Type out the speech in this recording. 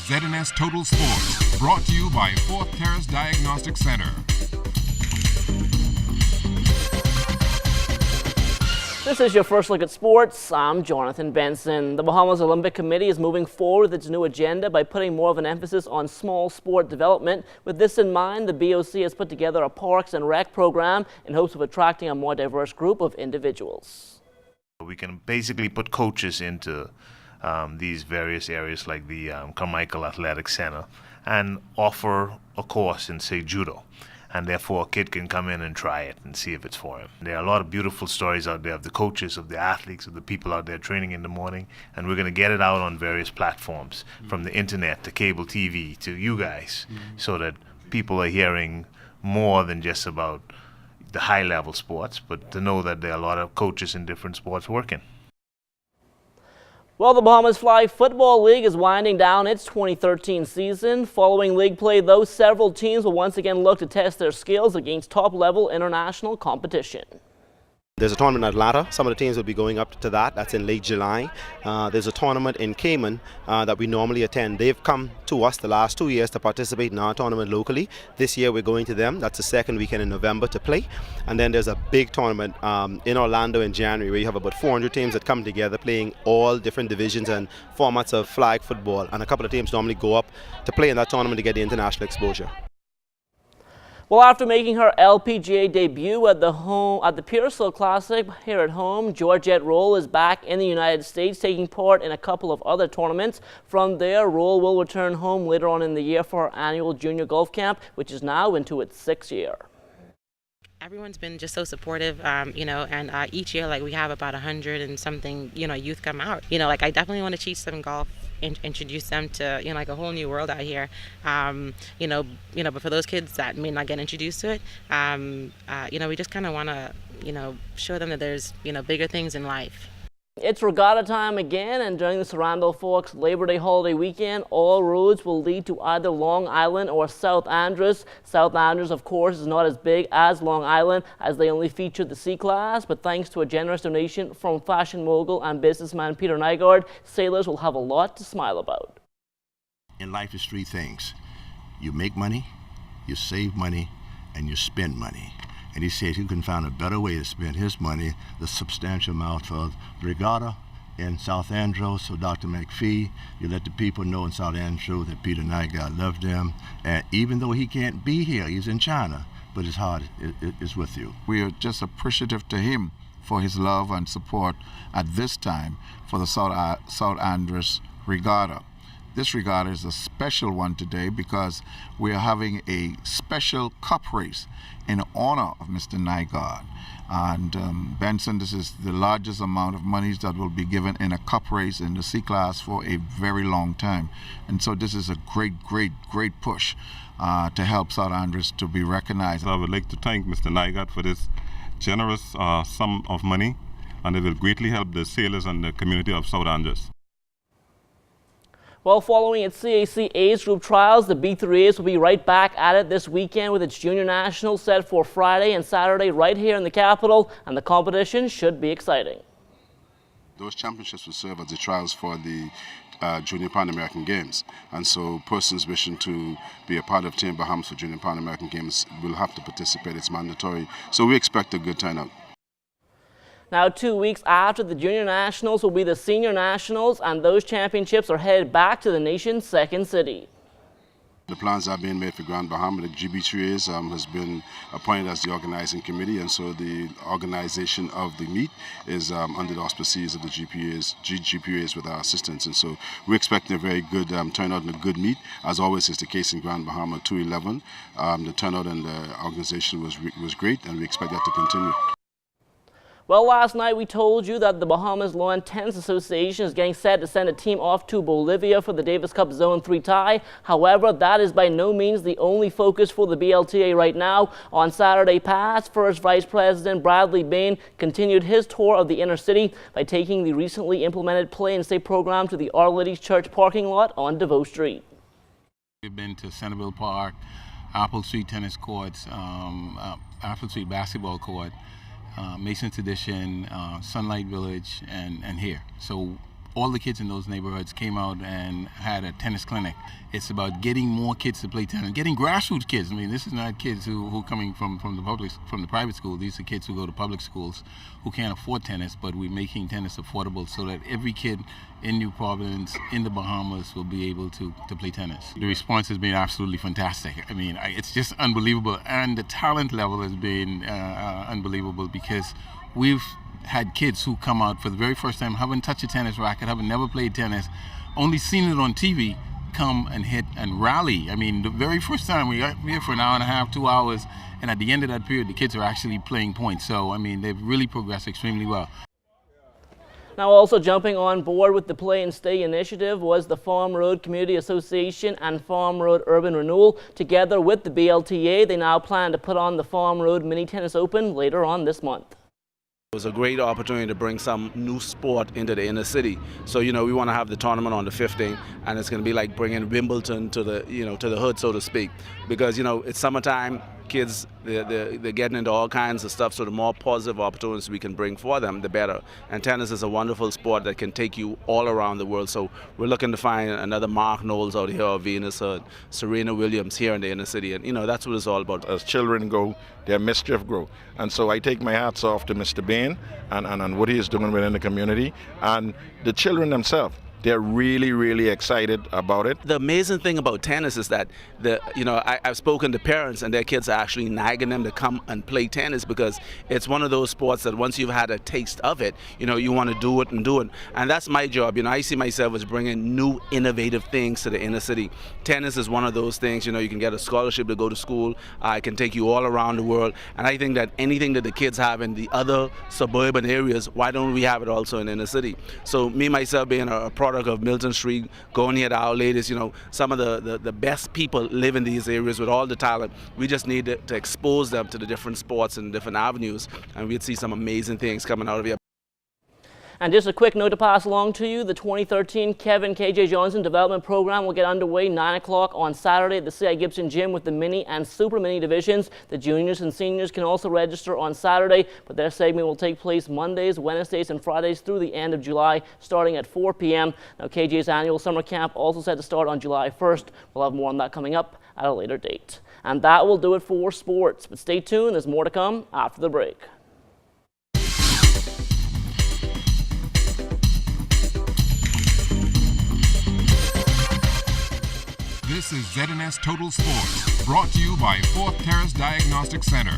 ZNS Total Sports, brought to you by Fourth Terrace Diagnostic Center. This is your first look at sports. I'm Jonathan Benson. The Bahamas Olympic Committee is moving forward with its new agenda by putting more of an emphasis on small sport development. With this in mind, the BOC has put together a Parks and Rec program in hopes of attracting a more diverse group of individuals. We can basically put coaches into these various areas like the Carmichael Athletic Center and offer a course in, say, judo. And therefore a kid can come in and try it and see if it's for him. There are a lot of beautiful stories out there of the coaches, of the athletes, of the people out there training in the morning, and we're going to get it out on various platforms, from the internet to cable TV to you guys, so that people are hearing more than just about the high-level sports, but to know that there are a lot of coaches in different sports working. Well, the Bahamas Flag Football League is winding down its 2013 season. Following league play, though, several teams will once again look to test their skills against top-level international competition. There's a tournament in Atlanta. Some of the teams will be going up to that. That's in late July. There's a tournament in Cayman that we normally attend. They've come to us the last 2 years to participate in our tournament locally. This year we're going to them. That's the second weekend in November to play. And then there's a big tournament in Orlando in January where you have about 400 teams that come together playing all different divisions and formats of flag football. And a couple of teams normally go up to play in that tournament to get the international exposure. Well, after making her LPGA debut at the Pearsall Classic here at home, Georgette Roll is back in the United States, taking part in a couple of other tournaments. From there, Roll will return home later on in the year for her annual junior golf camp, which is now into its 6th year. Everyone's been just so supportive, and each year, like, we have about 100 and something, youth come out. I definitely want to teach them golf, introduce them to, like, a whole new world out here. But for those kids that may not get introduced to it, we just kind of want to, show them that there's, bigger things in life. It's regatta time again, and during the Surroundel Forks Labor Day holiday weekend, all roads will lead to either Long Island or South Andros. South Andros, of course, is not as big as Long Island, as they only feature the C-Class, but thanks to a generous donation from fashion mogul and businessman Peter Nygaard, sailors will have a lot to smile about. In life, there's 3 things. You make money, you save money, and you spend money. And he says he couldn't find a better way to spend his money, the substantial amount of regatta in South Andros. So Dr. McPhee, you let the people know in South Andros that Peter Nygaard loved them. And even though he can't be here, he's in China, but his heart is with you. We are just appreciative to him for his love and support at this time for the South Andros Regatta. This regatta is a special one today because we are having a special cup race in honor of Mr. Nygaard. And Benson, this is the largest amount of monies that will be given in a cup race in the C-Class for a very long time. And so this is a great, great, great push to help South Andros to be recognized. I would like to thank Mr. Nygaard for this generous sum of money, and it will greatly help the sailors and the community of South Andros. Well, following its CAC Age Group trials, the B3As will be right back at it this weekend with its Junior Nationals set for Friday and Saturday right here in the capital, and the competition should be exciting. Those championships will serve as the trials for the Junior Pan American Games, and so persons wishing to be a part of Team Bahamas for Junior Pan American Games will have to participate. It's mandatory, so we expect a good turnout. Now, 2 weeks after the Junior Nationals will be the Senior Nationals, and those championships are headed back to the nation's 2nd city. The plans are being made for Grand Bahama. The GB3As has been appointed as the organizing committee, and so the organization of the meet is under the auspices of the GPAs with our assistance. And so we're expecting a very good turnout and a good meet, as always is the case in Grand Bahama 211. The turnout and the organization was great, and we expect that to continue. Well, last night we told you that the Bahamas Lawn Tennis Association is getting set to send a team off to Bolivia for the Davis Cup Zone 3 tie. However, that is by no means the only focus for the BLTA right now. On Saturday past, First Vice President Bradley Bain continued his tour of the inner city by taking the recently implemented Play and Stay program to the Our Lady's Church parking lot on DeVoe Street. We've been to Centerville Park, Apple Street tennis courts, Apple Street basketball court, Mason's Addition, Sunlight Village, and here. So all the kids in those neighborhoods came out and had a tennis clinic. It's about getting more kids to play tennis, getting grassroots kids. I mean, this is not kids who coming from the private school. These are kids who go to public schools who can't afford tennis, but we're making tennis affordable so that every kid in New Providence, in the Bahamas, will be able to play tennis. The response has been absolutely fantastic. I mean, it's just unbelievable, and the talent level has been unbelievable, because we've had kids who come out for the very first time, haven't touched a tennis racket, haven't never played tennis, only seen it on TV, come and hit and rally. I mean, the very first time we got here for an hour and a half, 2 hours, and at the end of that period, the kids are actually playing points. So, I mean, they've really progressed extremely well. Now, also jumping on board with the Play and Stay initiative was the Farm Road Community Association and Farm Road Urban Renewal. Together with the BLTA, they now plan to put on the Farm Road Mini Tennis Open later on this month. It was a great opportunity to bring some new sport into the inner city. So, you know, we want to have the tournament on the 15th, and it's going to be like bringing Wimbledon to the, to the hood, so to speak. Because, it's summertime, kids, they're getting into all kinds of stuff, so the more positive opportunities we can bring for them, the better. And tennis is a wonderful sport that can take you all around the world. So we're looking to find another Mark Knowles out here, or Venus, or Serena Williams here in the inner city. And, that's what it's all about. As children go, their mischief grow. And so I take my hats off to Mr. Bain and what he is doing within the community. And the children themselves, they're really, really excited about it. The amazing thing about tennis is that I've spoken to parents, and their kids are actually nagging them to come and play tennis, because it's one of those sports that once you've had a taste of it, you want to do it and do it. And that's my job. I see myself as bringing new, innovative things to the inner city. Tennis is one of those things. You can get a scholarship to go to school. It can take you all around the world. And I think that anything that the kids have in the other suburban areas, why don't we have it also in the inner city? So me, myself, being a product of Milton Street, going here to Our Ladies, some of the best people live in these areas with all the talent. We just need to expose them to the different sports and different avenues, and we'd see some amazing things coming out of here. And just a quick note to pass along to you, the 2013 Kevin KJ Johnson Development Program will get underway 9 o'clock on Saturday at the C.I. Gibson Gym with the mini and super mini divisions. The juniors and seniors can also register on Saturday, but their segment will take place Mondays, Wednesdays, and Fridays through the end of July, starting at 4 p.m. Now, KJ's annual summer camp also set to start on July 1st. We'll have more on that coming up at a later date. And that will do it for sports, but stay tuned, there's more to come after the break. This is ZNS Total Sports, brought to you by 4th Terrace Diagnostic Center.